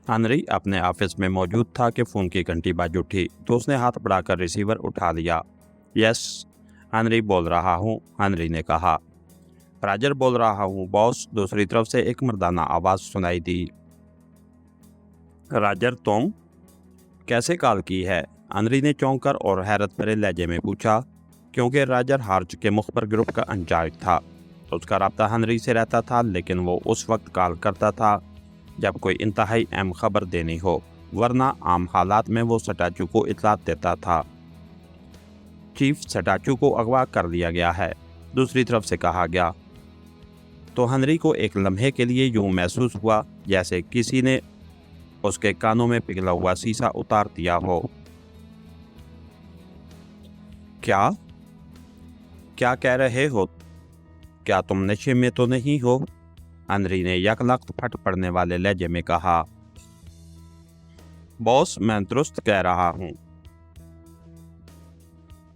Henry अपने office में मौजूद था कि फ़ोन की घंटी बज उठी तो उसने हाथ बढ़ाकर रिसीवर उठा लिया। यस, हेनरी बोल रहा हूँ, हेनरी ने कहा। राजर बोल रहा हूँ बॉस, दूसरी तरफ से एक मर्दाना आवाज़ सुनाई दी। राजर, तुम कैसे कॉल की है? हेनरी ने चौंक कर और हैरत भरे लहजे में पूछा, क्योंकि राजर हार चुके मुखबर ग्रुप का इंचार्ज था। उसका राब्ता हेनरी से रहता था, लेकिन वो उस वक्त कॉल करता था जब कोई इंतहाई अहम खबर देनी हो, वरना आम हालात में वो स्टैचू को इतला देता था। चीफ, स्टैचू को अगवा कर लिया गया है, दूसरी तरफ से कहा गया। तो हेनरी को एक लम्हे के लिए यूं महसूस हुआ जैसे किसी ने उसके कानों में पिघला हुआ शीशा उतार दिया हो। क्या क्या कह रहे हो? क्या तुम नशे में तो नहीं हो? हेनरी ने यकलख्त फट पड़ने वाले लहजे में कहा। बॉस, मैं दुरुस्त कह रहा हूँ।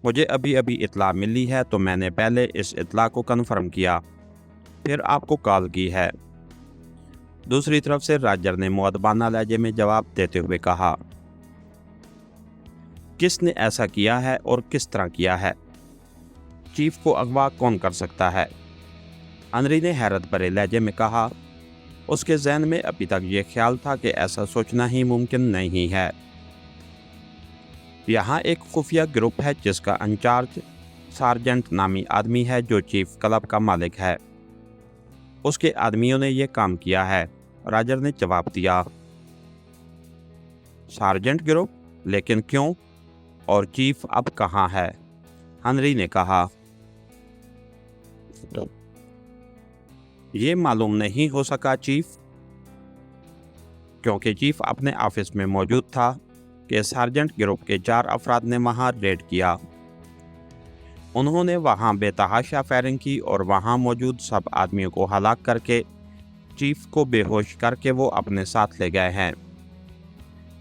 मुझे अभी अभी इत्ला मिली है तो मैंने पहले इस इत्ला को कन्फर्म किया, फिर आपको कॉल की है। दूसरी तरफ से राजर ने मुअद्दबाना लहजे में जवाब देते हुए कहा। किसने ऐसा किया है और किस तरह किया है? चीफ को अगवा कौन कर सकता है? हेनरी ने हैरत भरे लहजे में कहा। उसके जहन में अभी तक ये ख्याल था कि ऐसा सोचना ही मुमकिन नहीं है। यहाँ एक खुफिया ग्रुप है जिसका इंचार्ज सार्जेंट नामी आदमी है जो चीफ क्लब का मालिक है। उसके आदमियों ने यह काम किया है, राजर ने जवाब दिया। Sergeant group? लेकिन क्यों? और चीफ अब कहाँ है? हेनरी ने कहा। ये मालूम नहीं हो सका चीफ, क्योंकि चीफ अपने ऑफिस में मौजूद था कि सार्जेंट ग्रुप के 4 अफराद ने वहां रेड किया। उन्होंने वहां बेतहाशा फायरिंग की और वहां मौजूद सब आदमियों को हलाक करके चीफ को बेहोश करके वो अपने साथ ले गए हैं।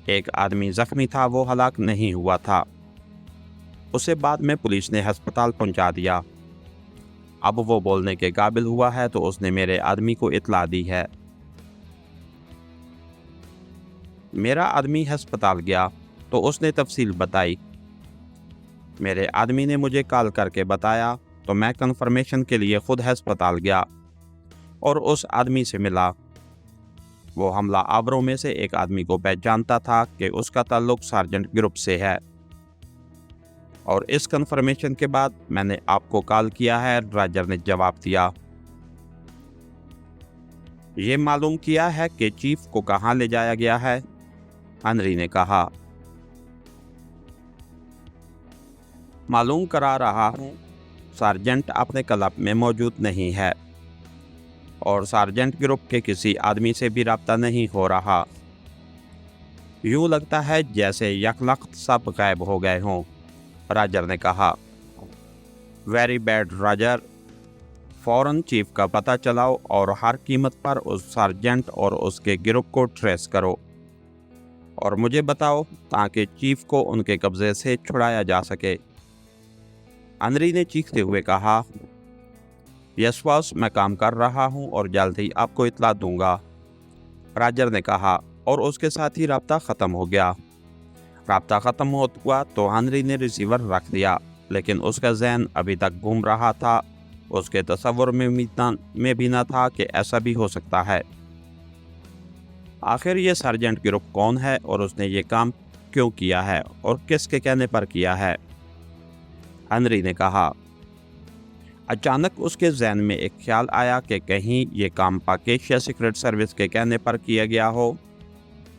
एक आदमी जख्मी था, वो हलाक नहीं हुआ था। उसे बाद में पुलिस ने अस्पताल पहुंचा दिया। अब वो बोलने के काबिल हुआ है तो उसने मेरे आदमी को इत्ला दी है। मेरा आदमी अस्पताल गया तो उसने तफसील बताई। मेरे आदमी ने मुझे कॉल करके बताया तो मैं कंफर्मेशन के लिए खुद अस्पताल गया और उस आदमी से मिला। वो हमला आवरों में से एक आदमी को पहचानता था कि उसका ताल्लुक सार्जेंट ग्रुप से है। और इस कंफर्मेशन के बाद मैंने आपको कॉल किया है, राजर ने जवाब दिया। ये मालूम किया है कि चीफ को कहाँ ले जाया गया है? हेनरी ने कहा। मालूम करा रहा हूँ, सार्जेंट अपने क्लब में मौजूद नहीं है और सार्जेंट ग्रुप के किसी आदमी से भी रब्ता नहीं हो रहा। यूं लगता है जैसे यकलख्त सब गायब हो गए हों, राजर ने कहा। वेरी बैड राजर, फौरन चीफ का पता चलाओ और हर कीमत पर उस सार्जेंट और उसके ग्रुप को ट्रेस करो और मुझे बताओ ताकि चीफ को उनके कब्जे से छुड़ाया जा सके। हेनरी ने चीखते हुए कहा। यस बॉस, मैं काम कर रहा हूं और जल्द ही आपको इत्ला दूंगा, राजर ने कहा और उसके साथ ही राब्ता ख़त्म हो गया। राब्ता ख़त्म हुआ तो हेनरी ने रिसीवर रख दिया, लेकिन उसका जहन अभी तक घूम रहा था। उसके तसव्वुर में भी न था कि ऐसा भी हो सकता है। आखिर ये सार्जेंट ग्रुप कौन है और उसने ये काम क्यों किया है और किसके कहने पर किया है? हेनरी ने कहा। अचानक उसके जहन में एक ख्याल आया कि कहीं ये काम पाकेशिया सीक्रेट सर्विस के कहने पर किया गया हो,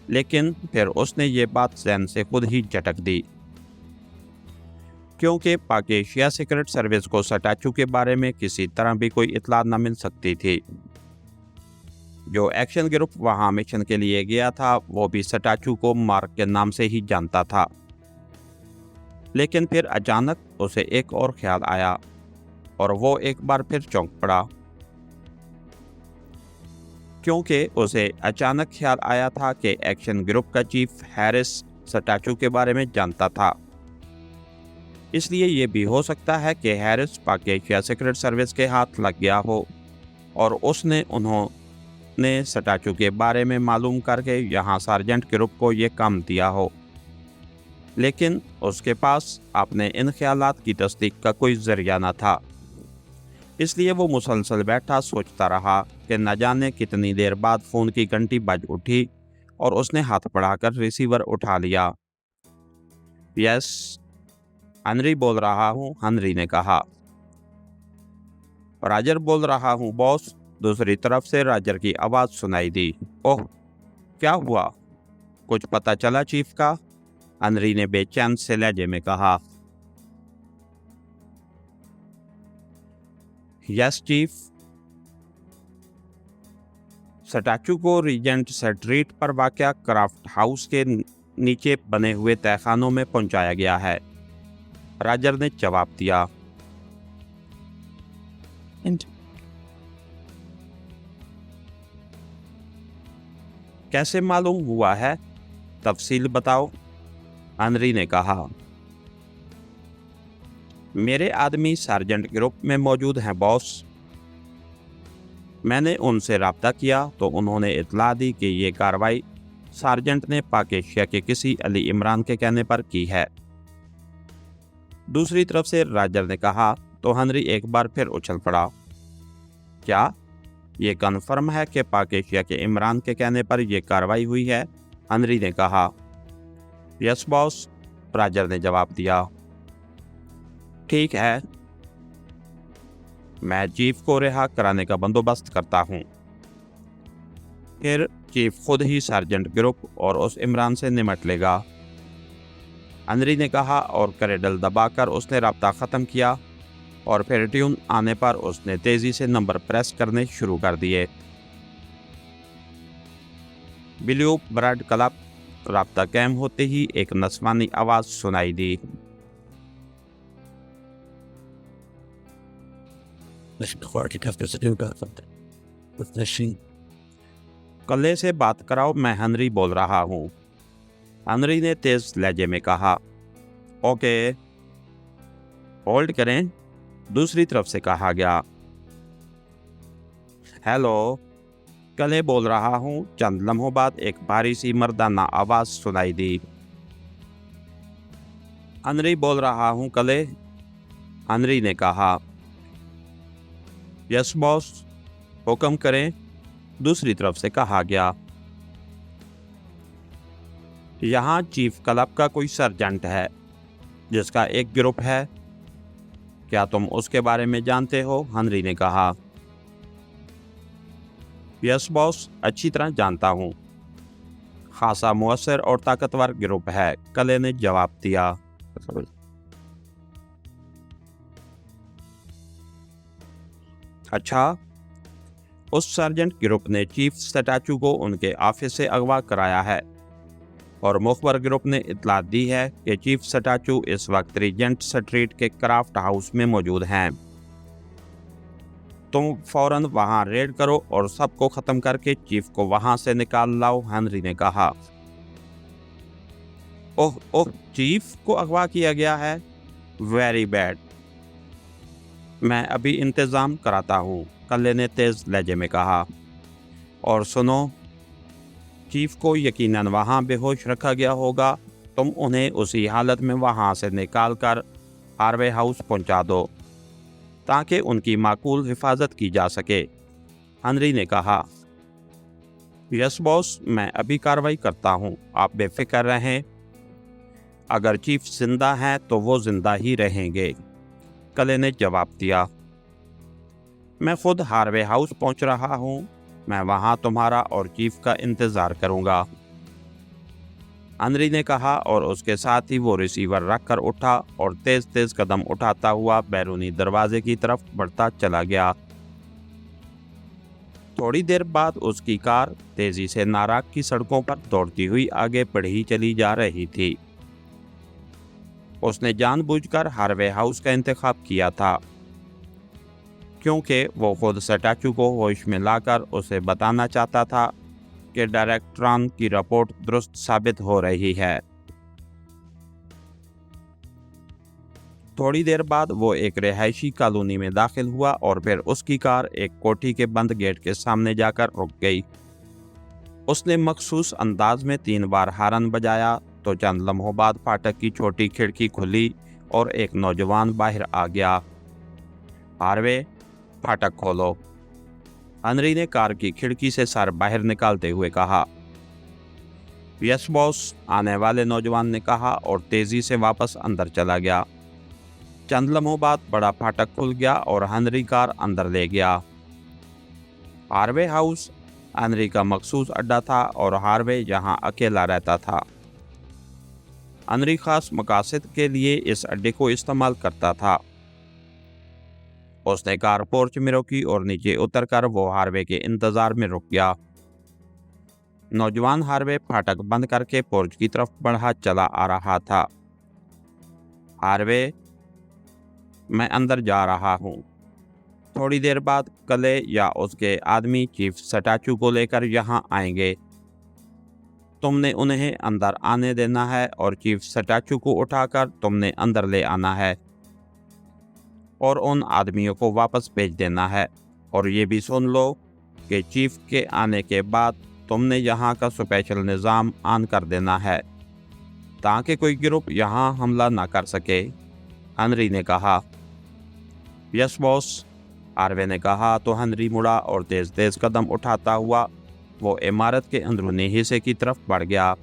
लेकिन फिर उसने ये बात जहन से खुद ही झटक दी, क्योंकि पाकेशिया सीक्रेट सर्विस को स्टैचू के बारे में किसी तरह भी कोई इत्ला न मिल सकती थी। जो एक्शन ग्रुप वहां मिशन के लिए गया था वो भी स्टैचू को मार्क के नाम से ही जानता था। लेकिन फिर अचानक उसे एक और ख्याल आया और वो एक बार फिर चौंक पड़ा, क्योंकि उसे अचानक ख्याल आया था कि एक्शन ग्रुप का चीफ हैरिस स्टैचू के बारे में जानता था। इसलिए ये भी हो सकता है कि हैरिस पाकेशिया सीक्रेट सर्विस के हाथ लग गया हो और उसने ने स्टैचू के बारे में मालूम करके यहाँ सार्जेंट ग्रुप को ये काम दिया हो, लेकिन उसके पास अपने इन ख्यालात की तस्दीक का कोई जरिया न था। इसलिए वो मुसलसल बैठा सोचता रहा कि न जाने कितनी देर बाद फ़ोन की घंटी बज उठी और उसने हाथ बढ़ाकर रिसीवर उठा लिया। यस, हेनरी बोल रहा हूँ, हेनरी ने कहा। राजर बोल रहा हूँ बॉस, दूसरी तरफ से राजर की आवाज़ सुनाई दी। ओह, क्या हुआ? कुछ पता चला चीफ का? हेनरी ने बेचैन से लहजे में कहा। Yes chief. स्टैचू को रीजेंट स्ट्रीट पर वाक़या क्राफ्ट हाउस के नीचे बने हुए तहखानों में पहुंचाया गया है, राजर ने जवाब दिया। कैसे मालूम हुआ है? तफसील बताओ, हेनरी ने कहा। मेरे आदमी सार्जेंट ग्रुप में मौजूद हैं बॉस। मैंने उनसे रब्ता किया तो उन्होंने इतला दी कि ये कार्रवाई सार्जेंट ने पाक एशिया के किसी अली इमरान के कहने पर की है। दूसरी तरफ से राजर ने कहा तो हेनरी एक बार फिर उछल पड़ा। क्या ये कन्फर्म है कि पाक एशिया के इमरान के कहने पर यह कार्रवाई हुई है? हेनरी ने कहा। यस बॉस, राजर ने जवाब दिया। ठीक है, मैं चीफ को रिहा कराने का बंदोबस्त करता हूँ। फिर चीफ खुद ही सार्जेंट ग्रुप और उस इमरान से निमट लेगा, हेनरी ने कहा और क्रेडल दबाकर उसने रब्ता ख़त्म किया और फिर ट्यून आने पर उसने तेज़ी से नंबर प्रेस करने शुरू कर दिए। Blue bread club. रब्ता कायम होते ही एक नस्वानी आवाज़ सुनाई दी। कल्ले से बात कराओ, मैं हेनरी बोल रहा हूँ, हेनरी ने तेज लहजे में कहा। ओके, होल्ड करें, दूसरी तरफ से कहा गया। हेलो, कले बोल रहा हूँ। चंद लम्हों बाद एक भारी सी मर्दाना आवाज़ सुनाई दी। हेनरी बोल रहा हूँ कले, हेनरी ने कहा। यस बॉस, हुक्म करें, दूसरी तरफ से कहा गया। यहाँ चीफ क्लब का कोई सर्जेंट है जिसका एक ग्रुप है, क्या तुम उसके बारे में जानते हो? हेनरी ने कहा। यस बॉस, अच्छी तरह जानता हूँ, खासा मुअस्सर और ताकतवर ग्रुप है, कले ने जवाब दिया। अच्छा, उस सर्जेंट ग्रुप ने चीफ स्टैचू को उनके ऑफिस से अगवा कराया है और मुखबर ग्रुप ने इतला दी है कि चीफ स्टैचू इस वक्त रीजेंट स्ट्रीट के क्राफ्ट हाउस में मौजूद हैं। तुम फौरन वहां रेड करो और सबको खत्म करके चीफ को वहां से निकाल लाओ, हेनरी ने कहा। ओह ओह, चीफ को अगवा किया गया है? वेरी बैड, मैं अभी इंतज़ाम कराता हूँ, कल्ले ने तेज लहजे में कहा। और सुनो, चीफ को यकीनन वहाँ बेहोश रखा गया होगा, तुम उन्हें उसी हालत में वहाँ से निकाल कर हार्वे हाउस पहुँचा दो ताकि उनकी माकूल हिफाजत की जा सके, हेनरी ने कहा। यस बॉस, मैं अभी कार्रवाई करता हूँ, आप बेफिक्र रहें। अगर चीफ जिंदा हैं तो वो जिंदा ही रहेंगे, कले ने जवाब दिया। मैं खुद हार्वे हाउस पहुँच रहा हूँ, मैं वहाँ तुम्हारा और चीफ का इंतज़ार करूँगा, हेनरी ने कहा और उसके साथ ही वो रिसीवर रखकर उठा और तेज तेज कदम उठाता हुआ बैरूनी दरवाजे की तरफ बढ़ता चला गया। थोड़ी देर बाद उसकी कार तेजी से नाराक की सड़कों पर दौड़ती हुई आगे बढ़ी चली जा रही थी। उसने जानबूझकर हार्वे हाउस का इंतखाब किया था क्योंकि वो खुद स्टैचू को होश में लाकर उसे बताना चाहता था कि डायरेक्टरान की रिपोर्ट दुरुस्त साबित हो रही है। थोड़ी देर बाद वो एक रिहायशी कॉलोनी में दाखिल हुआ और फिर उसकी कार एक कोठी के बंद गेट के सामने जाकर रुक गई। उसने मखसूस अंदाज में 3 बार हारन बजाया तो चंद लम्हों बाद फाटक की छोटी खिड़की खुली और एक नौजवान बाहर आ गया। हार्वे, फाटक खोलो, हेनरी ने कार की खिड़की से सर बाहर निकालते हुए कहा। यस बॉस, आने वाले नौजवान ने कहा और तेजी से वापस अंदर चला गया। चंद लम्हों बाद बड़ा फाटक खुल गया और हेनरी कार अंदर ले गया। हार्वे हाउस हेनरी का मखसूस अड्डा था और हार्वे यहाँ अकेला रहता था। हेनरी खास मकासद के लिए इस अड्डे को इस्तेमाल करता था। उसने कार पोर्च में रोकी और नीचे उतरकर वो हार्वे के इंतजार में रुक गया। नौजवान हार्वे फाटक बंद करके पोर्च की तरफ बढ़ा चला आ रहा था। हार्वे, मैं अंदर जा रहा हूँ। थोड़ी देर बाद कले या उसके आदमी चीफ स्टैचू को लेकर यहाँ आएंगे। तुमने उन्हें अंदर आने देना है और चीफ स्टैचू को उठाकर तुमने अंदर ले आना है और उन आदमियों को वापस भेज देना है। और ये भी सुन लो कि चीफ के आने के बाद तुमने यहाँ का स्पेशल निज़ाम ऑन कर देना है ताकि कोई ग्रुप यहाँ हमला ना कर सके, हेनरी ने कहा। यस बॉस, हार्वे ने कहा तो हेनरी मुड़ा और तेज तेज कदम उठाता हुआ वो इमारत के अंदरूनी हिस्से की तरफ बढ़ गया।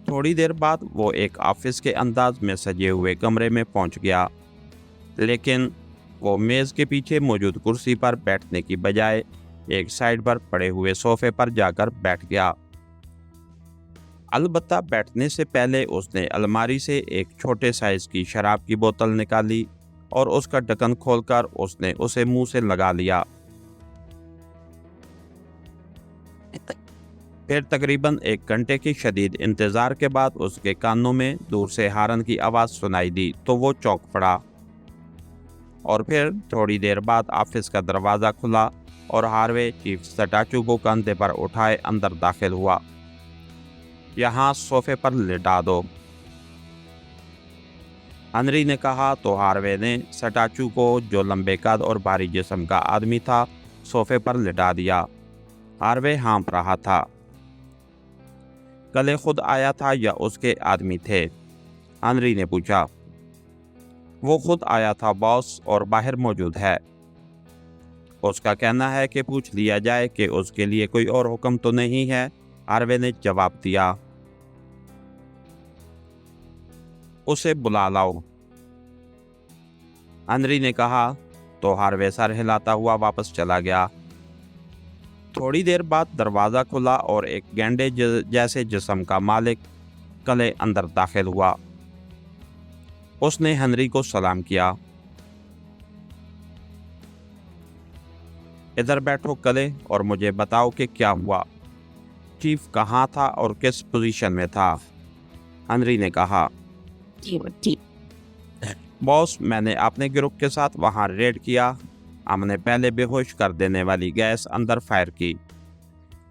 थोड़ी देर बाद वो एक ऑफिस के अंदाज में सजे हुए कमरे में पहुंच गया, लेकिन वो मेज़ के पीछे मौजूद कुर्सी पर बैठने की बजाय एक साइड पर पड़े हुए सोफे पर जाकर बैठ गया। अलबत्ता बैठने से पहले उसने अलमारी से एक छोटे साइज की शराब की बोतल निकाली और उसका ढक्कन खोलकर उसने उसे मुंह से लगा लिया। फिर तकरीबन 1 घंटे की शदीद इंतजार के बाद उसके कानों में दूर से हारन की आवाज़ सुनाई दी तो वो चौंक पड़ा। और फिर थोड़ी देर बाद ऑफिस का दरवाज़ा खुला और हार्वे चीफ स्टैचू को कंधे पर उठाए अंदर दाखिल हुआ। यहाँ सोफे पर लिटा दो, हेनरी ने कहा तो हार्वे ने स्टैचू को, जो लंबे कद और भारी जिस्म का आदमी था, सोफे पर लिटा दिया। हार्वे हाँफ रहा था। कले खुद आया था या उसके आदमी थे? हेनरी ने पूछा। वो खुद आया था बॉस और बाहर मौजूद है। उसका कहना है कि पूछ लिया जाए कि उसके लिए कोई और हुक्म तो नहीं है, हार्वे ने जवाब दिया। उसे बुला लाओ, हेनरी ने कहा तो हार्वे सर हिलाता हुआ वापस चला गया। थोड़ी देर बाद दरवाज़ा खुला और एक गेंडे जैसे जिस्म का मालिक कले अंदर दाखिल हुआ। उसने हेनरी को सलाम किया। इधर बैठो कले और मुझे बताओ कि क्या हुआ। चीफ कहाँ था और किस पोजीशन में था? हेनरी ने कहा। बॉस, मैंने अपने ग्रुप के साथ वहाँ रेड किया। हमने पहले बेहोश कर देने वाली गैस अंदर फायर की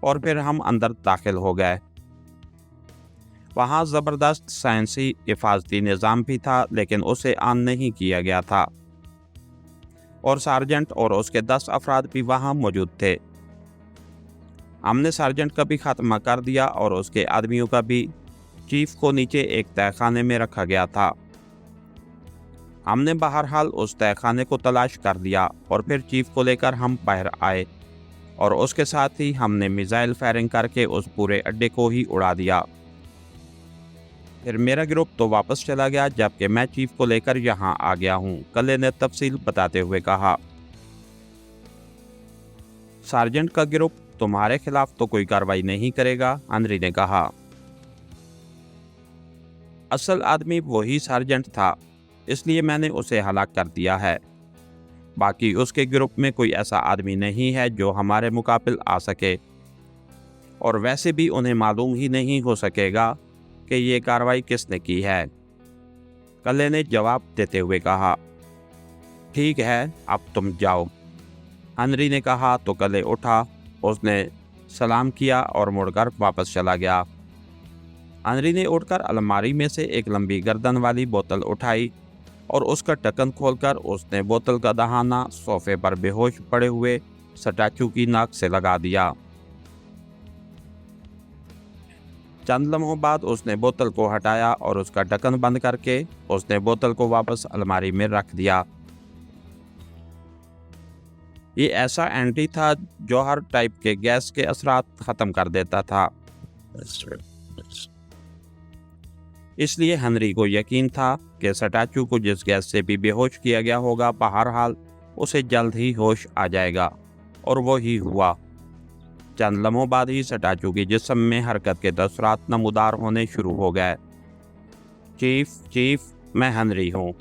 और फिर हम अंदर दाखिल हो गए। वहाँ ज़बरदस्त साइंसी हिफाजती निज़ाम भी था, लेकिन उसे ऑन नहीं किया गया था और सार्जेंट और उसके 10 अफराद भी वहाँ मौजूद थे। हमने सार्जेंट का भी खात्मा कर दिया और उसके आदमियों का भी। चीफ को नीचे एक तहखाने में रखा गया था। हमने बहरहाल उस तहखाने को तलाश कर दिया और फिर चीफ को लेकर हम बाहर आए और उसके साथ ही हमने मिसाइल फायरिंग करके उस पूरे अड्डे को ही उड़ा दिया। फिर मेरा ग्रुप तो वापस चला गया, जबकि मैं चीफ को लेकर यहाँ आ गया हूँ, कले ने तफसील बताते हुए कहा। सार्जेंट का ग्रुप तुम्हारे खिलाफ तो कोई कार्रवाई नहीं करेगा, हेनरी ने कहा। असल आदमी वही सार्जेंट था, इसलिए मैंने उसे हलाक कर दिया है। बाकी उसके ग्रुप में कोई ऐसा आदमी नहीं है जो हमारे मुकाबिल आ सके, और वैसे भी उन्हें मालूम ही नहीं हो सकेगा कि ये कार्रवाई किसने की है, कले ने जवाब देते हुए कहा। ठीक है, अब तुम जाओ, हेनरी ने कहा तो कले उठा। उसने सलाम किया और मुड़कर वापस चला गया। हेनरी ने उठकर अलमारी में से एक लंबी गर्दन वाली बोतल उठाई और उसका ढक्कन खोलकर उसने बोतल का दहाना सोफे पर बेहोश पड़े हुए स्टैचू की नाक से लगा दिया। चंद लम्हों बाद उसने बोतल को हटाया और उसका ढक्कन बंद करके उसने बोतल को वापस अलमारी में रख दिया। ये ऐसा एंटी था जो हर टाइप के गैस के असरात खत्म कर देता था। इसलिए हेनरी को यकीन था कि स्टैचू को जिस गैस से भी बेहोश किया गया होगा बहरहाल उसे जल्द ही होश आ जाएगा, और वो ही हुआ। चंद लम्हों बाद ही स्टैचू के जिस्म में हरकत के असरात नमूदार होने शुरू हो गए। चीफ चीफ, मैं हेनरी हूँ।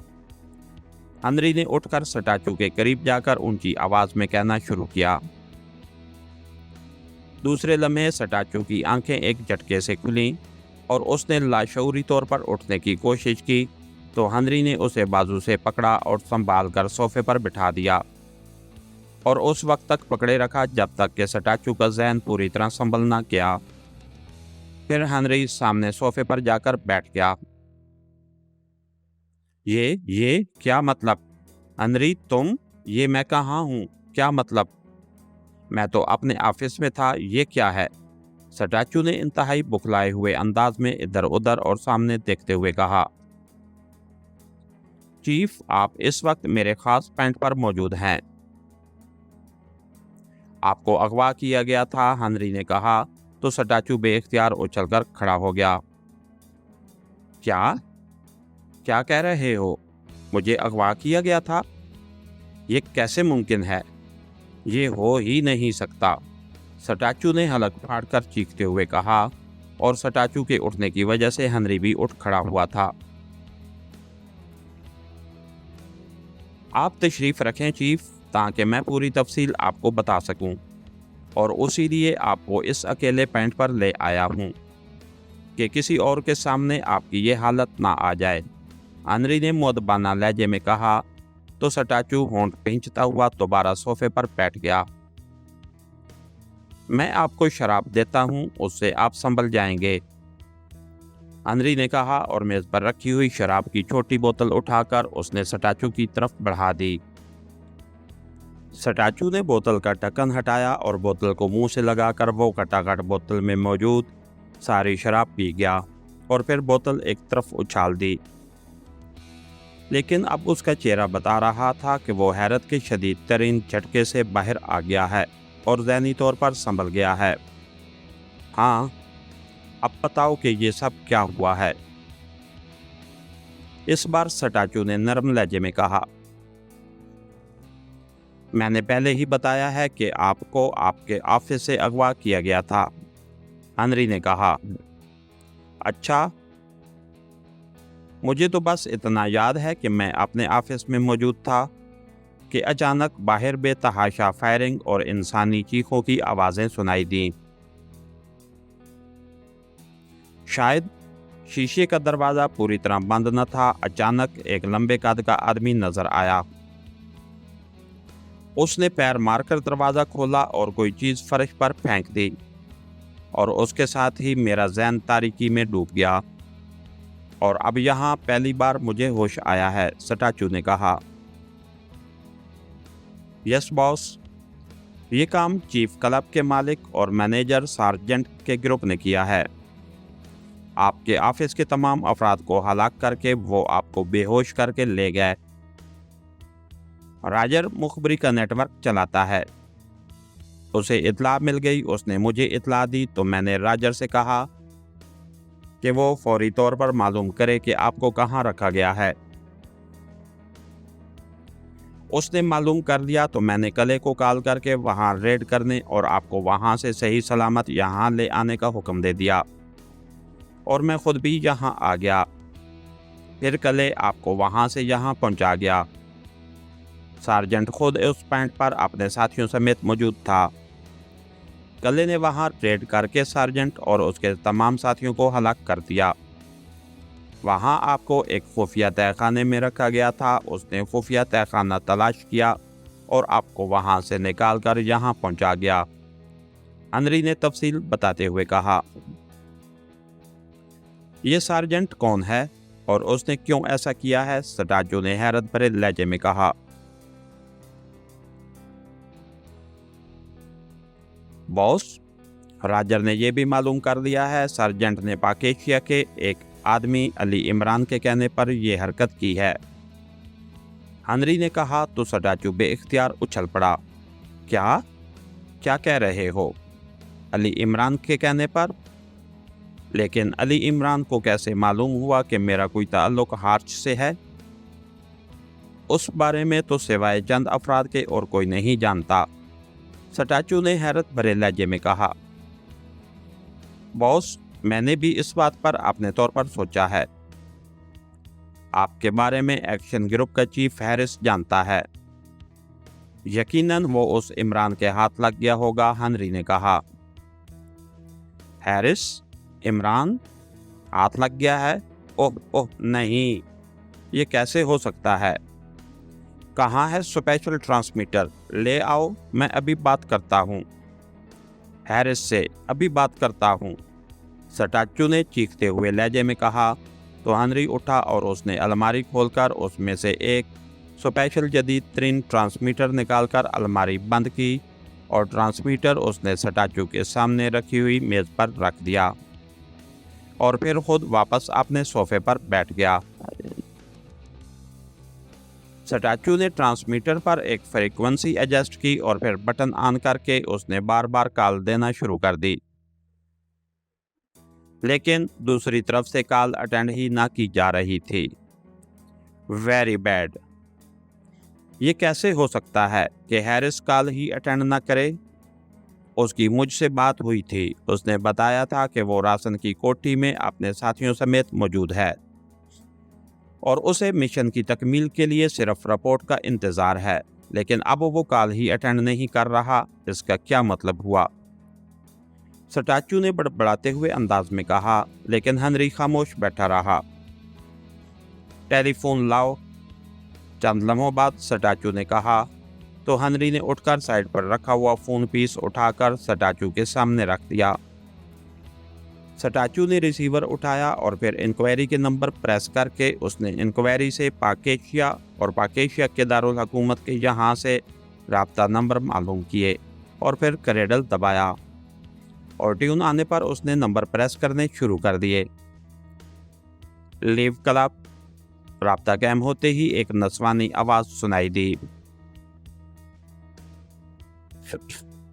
हेनरी ने उठकर स्टैचू के करीब जाकर ऊंची आवाज में कहना शुरू किया। दूसरे लम्हे स्टैचू की आंखें एक झटके से खुलीं और उसने लाशऊरी तौर पर उठने की कोशिश की तो हेनरी ने उसे बाजू से पकड़ा और संभाल कर सोफे पर बिठा दिया और उस वक्त तक पकड़े रखा जब तक कि स्टैचू का जहन पूरी तरह संभल न गया। फिर हेनरी सामने सोफे पर जाकर बैठ गया। ये क्या मतलब? हेनरी, तुम? ये मैं कहाँ हूँ? क्या मतलब? मैं तो अपने ऑफिस में था, ये क्या है? स्टैचू ने इंतहाई बुखलाए हुए अंदाज में इधर उधर और सामने देखते हुए कहा। चीफ, आप इस वक्त मेरे खास पॉइंट पर मौजूद हैं। आपको अगवा किया गया था, हेनरी ने कहा तो स्टैचू बेइख्तियार उछलकर खड़ा हो गया। क्या कह रहे हो? मुझे अगवा किया गया था? ये कैसे मुमकिन है? ये हो ही नहीं सकता, स्टैचू ने हलक फाड़कर चीखते हुए कहा, और स्टैचू के उठने की वजह से हेनरी भी उठ खड़ा हुआ था। आप तशरीफ रखें चीफ, ताकि मैं पूरी तफसील आपको बता सकूं, और उसी लिए आपको इस अकेले पॉइंट पर ले आया हूं कि किसी और के सामने आपकी ये हालत ना आ जाए। हेनरी ने मुअद्दबाना लहजे में कहा तो स्टैचू होंठ खींचता हुआ दोबारा सोफे पर बैठ गया। मैं आपको शराब देता हूं, उससे आप संभल जाएंगे, हेनरी ने कहा, और मेज पर रखी हुई शराब की छोटी बोतल उठाकर उसने स्टैचू की तरफ बढ़ा दी। स्टैचू ने बोतल का ढक्कन हटाया और बोतल को मुंह से लगाकर वो खटाखट बोतल में मौजूद सारी शराब पी गया और फिर बोतल एक तरफ उछाल दी। लेकिन अब उसका चेहरा बता रहा था कि वो हैरत के शदीद तरीन झटके से बाहर आ गया है और ज़हनी तौर पर संभल गया है। हाँ, अब बताओ कि ये सब क्या हुआ है? इस बार स्टैचू ने नरम लहजे में कहा। मैंने पहले ही बताया है कि आपको आपके ऑफिस से अगवा किया गया था, हेनरी ने कहा। अच्छा, मुझे तो बस इतना याद है कि मैं अपने ऑफिस में मौजूद था कि अचानक बाहर बेतहाशा फायरिंग और इंसानी चीखों की आवाज़ें सुनाई दीं। शायद शीशे का दरवाज़ा पूरी तरह बंद न था। अचानक एक लंबे कद का आदमी नजर आया। उसने पैर मारकर दरवाज़ा खोला और कोई चीज़ फर्श पर फेंक दी, और उसके साथ ही मेरा ज़हन तारीकी में डूब गया, और अब यहाँ पहली बार मुझे होश आया है, स्टैचू ने कहा। यस बॉस, ये काम चीफ क्लब के मालिक और मैनेजर सार्जेंट के ग्रुप ने किया है। आपके ऑफिस के तमाम अफराद को हलाक करके वो आपको बेहोश करके ले गए। राजर मुखबरी का नेटवर्क चलाता है। उसे इत्ला मिल गई, उसने मुझे इत्ला दी तो मैंने राजर से कहा कि वो फौरी तौर पर मालूम करे कि आपको कहाँ रखा गया है। उसने मालूम कर लिया तो मैंने कले को कॉल करके वहाँ रेड करने और आपको वहाँ से सही सलामत यहाँ ले आने का हुक्म दे दिया, और मैं खुद भी यहाँ आ गया। फिर कले आपको वहाँ से यहाँ पहुँचा गया। सार्जेंट खुद उस पॉइंट पर अपने साथियों समेत मौजूद था। कले ने वहाँ रेड करके सार्जेंट और उसके तमाम साथियों को हलाक कर दिया। वहाँ आपको एक खुफिया तहखाने में रखा गया था। उसने खुफिया तहखाना तलाश किया और आपको वहाँ से निकाल कर यहाँ पहुँचा गया, हेनरी ने तफसील बताते हुए कहा। ये सार्जेंट कौन है? और उसने क्यों ऐसा किया है? सटाचू ने हैरत भरे लहजे में कहा। बॉस, राजर ने यह भी मालूम कर लिया है। सार्जेंट ने पाकेशिया के एक आदमी अली इमरान के कहने पर यह हरकत की है। हेनरी ने कहा तो सटाचू बेइख्तियार उछल पड़ा। क्या क्या कह रहे हो? अली इमरान के कहने पर? लेकिन अली इमरान को कैसे मालूम हुआ कि मेरा कोई ताल्लुक हार्च से है? उस बारे में तो सिवाय चंद अफराद के और कोई नहीं जानता, सटाचू ने हैरत भरे लहजे में कहा। बॉस, मैंने भी इस बात पर अपने तौर पर सोचा है। आपके बारे में एक्शन ग्रुप का चीफ हैरिस जानता है। यकीनन वो उस इमरान के हाथ लग गया होगा, हेनरी ने कहा। हैरिस? इमरान हाथ लग गया है? ओह ओह नहीं, ये कैसे हो सकता है? कहाँ है स्पेशल ट्रांसमीटर? ले आओ, मैं अभी बात करता हूँ। हैरिस से अभी बात करता हूँ, सटाचू ने चीखते हुए लहजे में कहा। तो हेनरी उठा और उसने अलमारी खोलकर उसमें से एक स्पेशल जदीद तरीन ट्रांसमीटर निकालकर अलमारी बंद की और ट्रांसमीटर उसने सटाचू के सामने रखी हुई मेज पर रख दिया और फिर खुद वापस अपने सोफे पर बैठ गया। सटाचू ने ट्रांसमीटर पर एक फ्रीक्वेंसी एडजस्ट की और फिर बटन ऑन करके उसने बार बार कॉल देना शुरू कर दी, लेकिन दूसरी तरफ से कॉल अटेंड ही ना की जा रही थी। Very bad. ये कैसे हो सकता है कि हैरिस कॉल ही अटेंड ना करे? उसकी मुझसे बात हुई थी। उसने बताया था कि वो राशन की कोठी में अपने साथियों समेत मौजूद है और उसे मिशन की तकमील के लिए सिर्फ रिपोर्ट का इंतज़ार है, लेकिन अब वो कॉल ही अटेंड नहीं कर रहा। इसका क्या मतलब हुआ? सटाचू ने बड़बड़ाते हुए अंदाज में कहा, लेकिन हेनरी खामोश बैठा रहा। टेलीफोन लाओ, चंद लम्हों बाद सटाचू ने कहा। तो हेनरी ने उठकर साइड पर रखा हुआ फोन पीस उठाकर सटाचू के सामने रख दिया। सटाचू ने रिसीवर उठाया और फिर इंक्वायरी के नंबर प्रेस करके उसने इंक्वायरी से पाकेशिया और पाकेशिया के दारुल हुकूमत के यहाँ से राब्ता नंबर मालूम किए और फिर क्रेडल दबाया और ट्यून आने पर उसने नंबर प्रेस करने शुरू कर दिए। Leave club. राब्ता कायम होते ही एक नस्वानी आवाज सुनाई दी।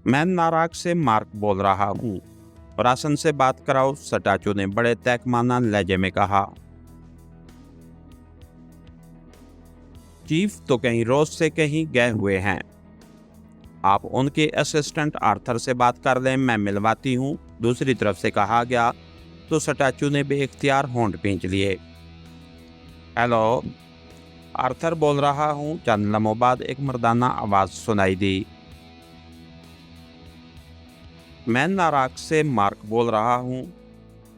मैं नाराग से मार्क बोल रहा हूँ, राशन से बात कराओ, सटाचू ने बड़े तहकमाना लहजे में कहा। चीफ तो कहीं रोज से कहीं गए हुए हैं, आप उनके असिस्टेंट आर्थर से बात कर लें, मैं मिलवाती हूँ, दूसरी तरफ से कहा गया। तो सटाचू ने बेइख्तियार होंठ खींच लिए। हेलो, आर्थर बोल रहा हूँ, चंद लम्हों बाद एक मर्दाना आवाज सुनाई दी। मैं नाराग से मार्क बोल रहा हूँ,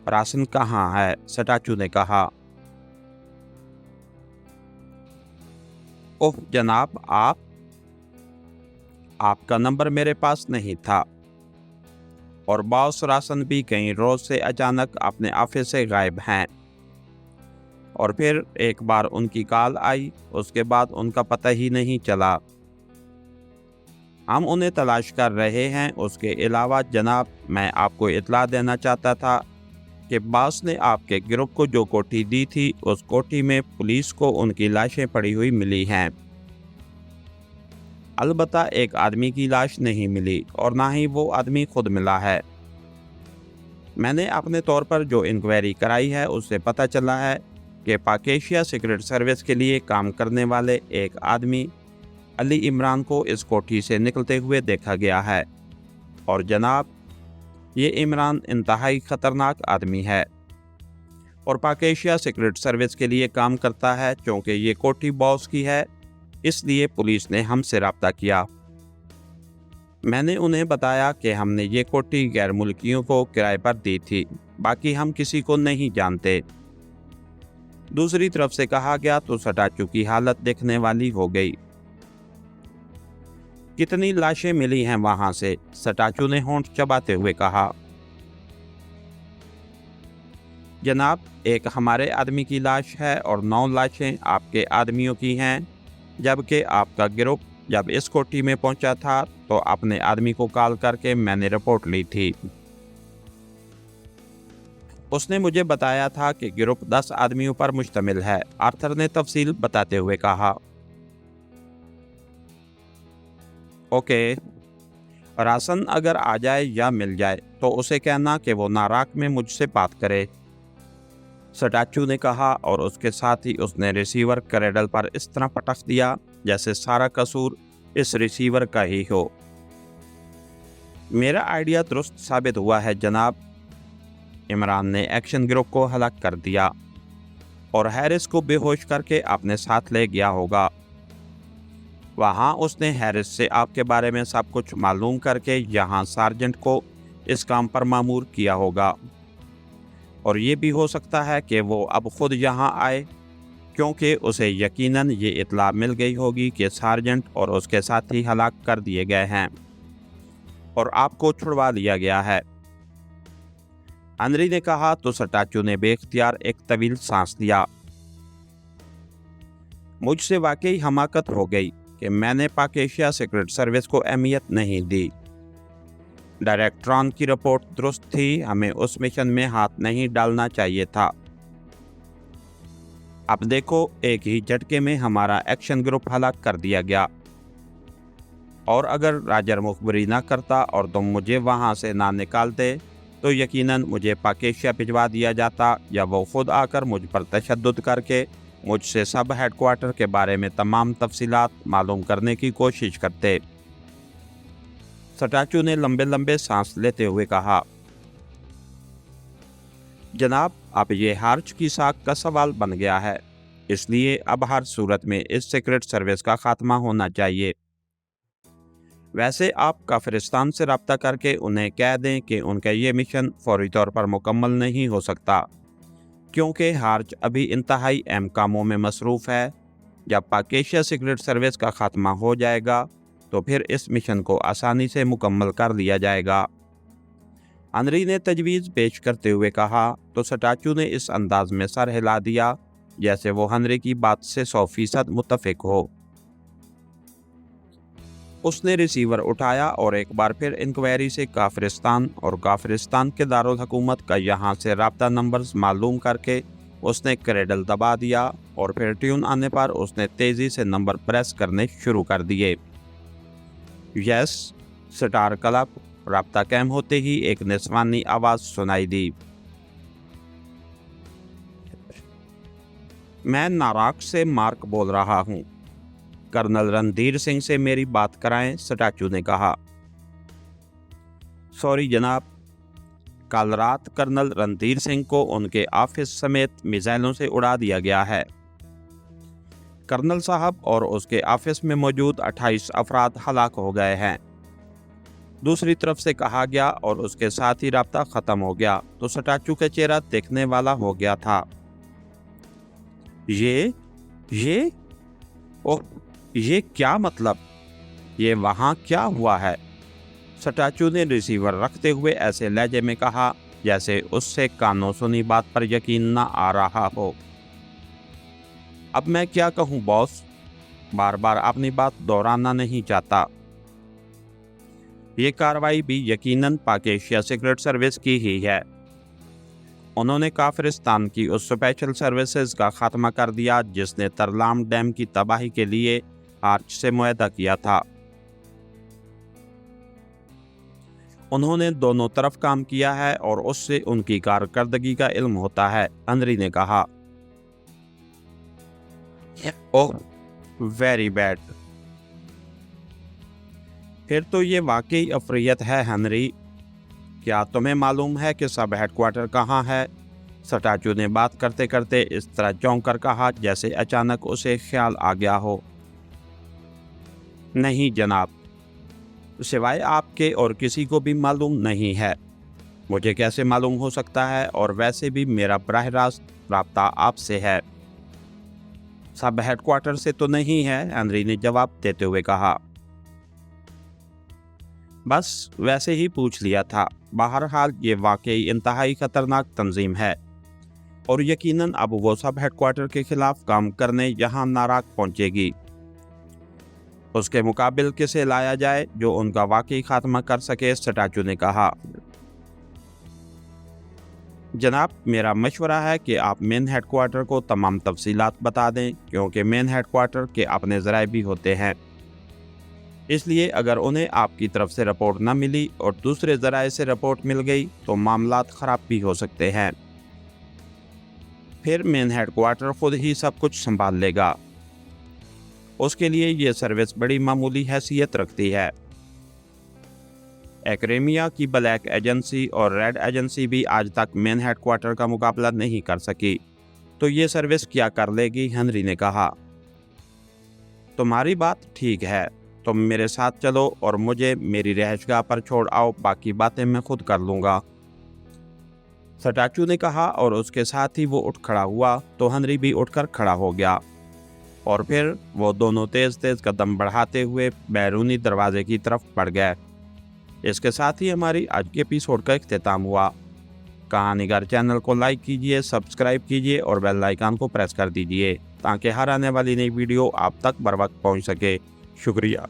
राशन कहाँ है? सटाचू ने कहा। ओह जनाब, आपका नंबर मेरे पास नहीं था और बॉस राशन भी कई रोज से अचानक अपने ऑफिस से गायब हैं और फिर एक बार उनकी कॉल आई, उसके बाद उनका पता ही नहीं चला। हम उन्हें तलाश कर रहे हैं। उसके अलावा जनाब, मैं आपको इतला देना चाहता था कि बॉस ने आपके ग्रुप को जो कोठी दी थी, उस कोठी में पुलिस को उनकी लाशें पड़ी हुई मिली हैं। अलबत्ता एक आदमी की लाश नहीं मिली और ना ही वो आदमी खुद मिला है। मैंने अपने तौर पर जो इंक्वायरी कराई है उससे पता चला है कि पाकेशिया सीक्रेट सर्विस के लिए काम करने वाले एक आदमी अली इमरान को इस कोठी से निकलते हुए देखा गया है और जनाब, ये इमरान इंतहाई खतरनाक आदमी है और पाकेशिया सीक्रेट सर्विस के लिए काम करता है। क्योंकि ये कोठी बॉस की है, इसलिए पुलिस ने हमसे रब्ता किया। मैंने उन्हें बताया कि हमने ये कोठी गैर मुल्कियों को किराए पर दी थी, बाकी हम किसी को नहीं जानते। दूसरी तरफ से कहा गया तो सटाचू की हालत देखने वाली हो गई। कितनी लाशें मिली हैं वहां से? सटाचू ने होंठ चबाते हुए कहा। जनाब, एक हमारे आदमी की लाश है और 9 लाशें आपके आदमियों की हैं, जबकि आपका ग्रुप जब इस कोठी में पहुंचा था तो अपने आदमी को कॉल करके मैंने रिपोर्ट ली थी। उसने मुझे बताया था कि ग्रुप 10 आदमियों पर मुश्तमिल है, आर्थर ने तफसील बताते हुए कहा। ओके, राशन अगर आ जाए या मिल जाए तो उसे कहना कि वो नाराक में मुझसे बात करे, स्टैचू ने कहा, और उसके साथ ही उसने रिसीवर क्रेडल पर इस तरह पटक दिया जैसे सारा कसूर इस रिसीवर का ही हो। मेरा आइडिया दुरुस्त साबित हुआ है जनाब। इमरान ने एक्शन ग्रुप को हलाक कर दिया और हैरिस को बेहोश करके अपने साथ ले गया होगा। वहां उसने हैरिस से आपके बारे में सब कुछ मालूम करके यहाँ सार्जेंट को इस काम पर मामूर किया होगा, और ये भी हो सकता है कि वो अब खुद यहाँ आए, क्योंकि उसे यकीनन ये इत्तला मिल गई होगी कि सार्जेंट और उसके साथी हलाक कर दिए गए हैं और आपको छुड़वा लिया गया है। हेनरी ने कहा तो स्टैचू ने बेख्तियार एक तवील सांस लिया। मुझसे वाकई हमाकत हो गई कि मैंने पाक एशिया सीक्रेट सर्विस को अहमियत नहीं दी। डायरेक्टरॉन की रिपोर्ट दुरुस्त थी, हमें उस मिशन में हाथ नहीं डालना चाहिए था। अब देखो, एक ही झटके में हमारा एक्शन ग्रुप हलाक कर दिया गया, और अगर राजर मुखबरी ना करता और तुम मुझे वहां से ना निकालते तो यकीनन मुझे पाक एशिया भिजवा दिया जाता, या वो खुद आकर मुझ पर तशद्दुद करके मुझसे सब हेडक्वार्टर के बारे में तमाम तफसीलात मालूम करने की कोशिश करते। स्टैचू ने लंबे लंबे सांस लेते हुए कहा। जनाब, अब ये हार्च की साख का सवाल बन गया है, इसलिए अब हर सूरत में इस सीक्रेट सर्विस का खात्मा होना चाहिए। वैसे आप काफिरिस्तान से रब्ता करके उन्हें कह दें कि उनका ये मिशन फौरी तौर पर मुकम्मल नहीं हो सकता, क्योंकि हार्च अभी इंतहाई अहम कामों में मसरूफ़ है। जब पाक एशिया सीक्रेट सर्विस का खात्मा हो जाएगा तो फिर इस मिशन को आसानी से मुकम्मल कर लिया जाएगा। हेनरी ने तजवीज़ पेश करते हुए कहा तो स्टैचू ने इस अंदाज में सर हिला दिया जैसे वो हेनरी की बात से 100% मुत्तफिक हो। उसने रिसीवर उठाया और एक बार फिर इंक्वायरी से काफिरिस्तान और काफिरिस्तान के दारुल हुकूमत का यहाँ से राब्ता नंबर्स मालूम करके उसने क्रेडल दबा दिया, और फिर ट्यून आने पर उसने तेज़ी से नंबर प्रेस करने शुरू कर दिए। Yes star club. राब्ता कैम होते ही एक निस्वानी आवाज़ सुनाई दी। मैं नाराक से मार्क बोल रहा हूँ, कर्नल रणधीर सिंह से मेरी बात कराएं, स्टैचू ने कहा। सॉरी जनाब, कल रात कर्नल रणधीर सिंह को उनके ऑफिस समेत मिसाइलों से उड़ा दिया गया है। कर्नल साहब और उसके ऑफिस में मौजूद 28 अफराद हलाक हो गए हैं, दूसरी तरफ से कहा गया, और उसके साथ ही राब्ता ख़त्म हो गया तो स्टैचू का चेहरा देखने वाला हो गया था। ये ओह, ये क्या मतलब? ये वहाँ क्या हुआ है? स्टैचू ने रिसीवर रखते हुए ऐसे लहजे में कहा जैसे उससे कानों सुनी बात पर यकीन न आ रहा हो। अब मैं क्या कहूँ बॉस, बार बार अपनी बात दोहराना नहीं चाहता। ये कार्रवाई भी यकीनन पाक एशिया सीक्रेट सर्विस की ही है। उन्होंने काफिरिस्तान की उस स्पेशल सर्विसेज का खात्मा कर दिया जिसने तरलाम डैम की तबाही के लिए आर्च से मुआहदा किया था। उन्होंने दोनों तरफ काम किया है और उससे उनकी कारकर्दगी का इल्म होता है, हेनरी ने कहा। ओह, वेरी बैड। फिर तो ये वाकई अफरियत है हेनरी। क्या तुम्हें मालूम है कि सब हेडक्वार्टर कहाँ है? स्टैचू ने बात करते करते इस तरह चौंक कर कहा जैसे अचानक उसे ख्याल आ गया हो। नहीं जनाब, सिवाय आपके और किसी को भी मालूम नहीं है। मुझे कैसे मालूम हो सकता है, और वैसे भी मेरा बराह रास्त राब्ता आपसे है। सब हेडक्वार्टर से तो नहीं है, हेनरी ने जवाब देते हुए कहा। बस वैसे ही पूछ लिया था। बहरहाल ये वाकई इंतहाई खतरनाक तंजीम है। और यकीनन अब वो सब हेडक्वार्टर के खिलाफ काम करने यहाँ नाराक पहुंचेगी। उसके मुकाबिल किसे लाया जाए जो उनका वाकई खात्मा कर सके, स्टैचू ने कहा। जनाब, मेरा मशवरा है कि आप मेन हेडक्वार्टर को तमाम तफसीलात बता दें, क्योंकि मेन हेडक्वार्टर के अपने ज़राए भी होते हैं। इसलिए अगर उन्हें आपकी तरफ से रिपोर्ट न मिली और दूसरे ज़राए से रिपोर्ट मिल गई तो मामलात ख़राब भी हो सकते हैं। फिर मेन हेडक्वार्टर खुद ही सब कुछ संभाल लेगा। उसके लिए ये सर्विस बड़ी मामूली हैसियत रखती है। एक्रेमिया की ब्लैक एजेंसी और रेड एजेंसी भी आज तक मेन हेडक्वार्टर का मुकाबला नहीं कर सकी, तो ये सर्विस क्या कर लेगी, हेनरी ने कहा। तुम्हारी बात ठीक है, तुम मेरे साथ चलो और मुझे मेरी रिहाइशगाह पर छोड़ आओ, बाकी बातें मैं खुद कर लूँगा, स्टैचू ने कहा। और उसके साथ ही वो उठ खड़ा हुआ तो हेनरी भी उठकर खड़ा हो गया और फिर वो दोनों तेज़ तेज़ कदम बढ़ाते हुए बैरूनी दरवाजे की तरफ बढ़ गए। इसके साथ ही हमारी आज के एपिसोड का इख्तिताम हुआ। कहानीगर चैनल को लाइक कीजिए, सब्सक्राइब कीजिए और बेल आइकन को प्रेस कर दीजिए ताकि हर आने वाली नई वीडियो आप तक बर वक्त पहुँच सके। शुक्रिया।